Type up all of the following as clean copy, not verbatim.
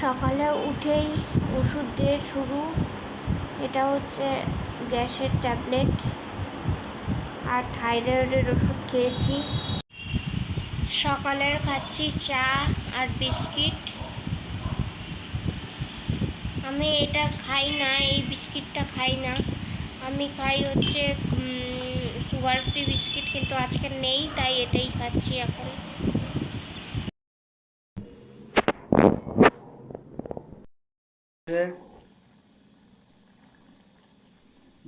সকালে উঠেই ওষুধ দিয়ে শুরু। এটা হচ্ছে গ্যাসের ট্যাবলেট আর থাইরয়েডের ওষুধ খেয়েছি। সকালের খাচ্ছি চা আর বিস্কিট। আমি এটা খাই না, এই বিস্কিটটা খাই না। আমি খাই হচ্ছে সুগার ফ্রি বিস্কিট, কিন্তু আজকে নেই তাই এটাই খাচ্ছি এখন।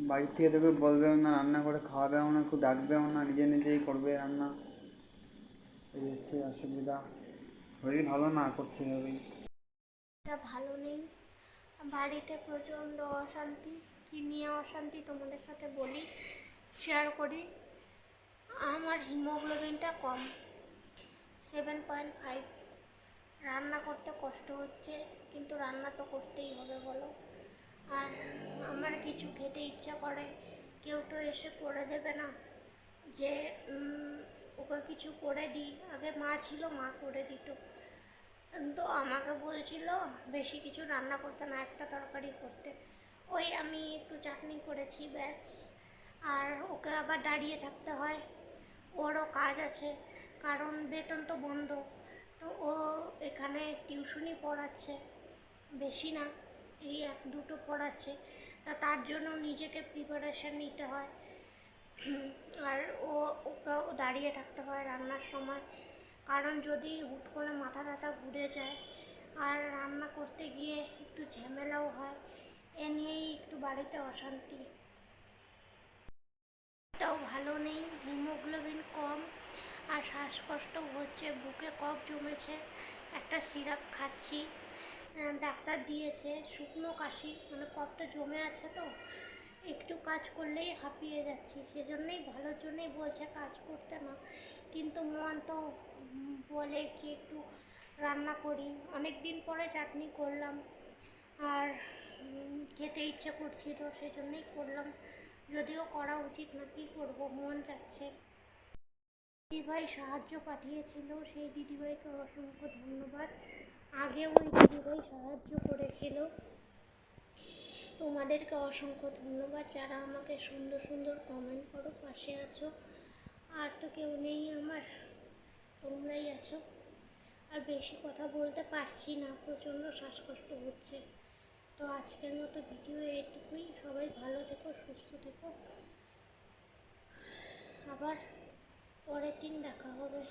বাড়ি থেকে তোকে বলবেও না, রান্না করে খাওয়াবেও না, একটু ডাকবেও না, নিজে নিজেই করবে রান্না। এই হচ্ছে অসুবিধা, শরীর ভালো না করছে ভাবেই। ভালো নেই, বাড়িতে প্রচণ্ড অশান্তি। কি নিয়ে অশান্তি তোমাদের সাথে বলি, শেয়ার করি। আমার হিমোগ্লোবিনটা কম, 7.5। রান্না করতে কষ্ট হচ্ছে, কিন্তু রান্না তো করতেই হবে বলো। আর আমার কিছু খেতে ইচ্ছা করে, কেউ তো এসে করে দেবে না যে ওকে কিছু করে দিই। আগে মা ছিল, মা করে দিত, তো আমাকে বলছিল বেশি কিছু রান্না করতে না, একটা তরকারি করতে। ওই আমি একটু চাটনি করেছি ব্যাস। আর ওকে আবার দাঁড়িয়ে থাকতে হয়, ওরও কাজ আছে, কারণ বেতন তো বন্ধ। তো ও এখানে টিউশনই পড়াচ্ছে, বেশি না, এই 1-2 পড়াচ্ছে। তার জন্য নিজেকে প্রিপারেশন নিতে হয়। আর ওকেও দাঁড়িয়ে থাকতে হয় রান্নার সময়, কারণ যদি হুট করে মাথা ব্যথা ঘুরে যায় আর রান্না করতে গিয়ে একটু ঝামেলাও হয়। এ নিয়েই একটু বাড়িতে অশান্তি। এটাও ভালো নেই, হিমোগ্লোবিন কম আর শ্বাসকষ্ট হচ্ছে, বুকে কফ জমেছে। একটা সিরাপ খাচ্ছি, ডাক্তার দিয়েছে, শুকনো কাশি, মানে কফটা জমে আছে তো, একটু কাজ করলেই হাঁপিয়ে যাচ্ছি। সেজন্যই ভালোর জন্যই বলছে কাজ করতে না, কিন্তু মন তো বলে যে একটু রান্না করি। অনেক দিন পরে চাটনি করলাম, আর খেতে ইচ্ছে করছিল, সেজন্যই করলাম। যদিও করা উচিত না, কী করবো, মন যাচ্ছে। দিদিভাই সাহায্য পাঠিয়েছিল, সেই দিদিভাইকে অসংখ্য ধন্যবাদ। আগেও ওই দিদিভাই সাহায্য করেছিল। তোমাদেরকে অসংখ্য ধন্যবাদ যারা আমাকে সুন্দর সুন্দর কমেন্ট করো, পাশে আছো। আর তো কেউ নেই আমার, তোমরাই আছো। আর বেশি কথা বলতে পারছি না, প্রচণ্ড শ্বাসকষ্ট হচ্ছে। তো আজকের মতো ভিডিও এটুকুই। সবাই ভালো থেকো, সুস্থ থেকো, আবার পরের দিন দেখা হবে।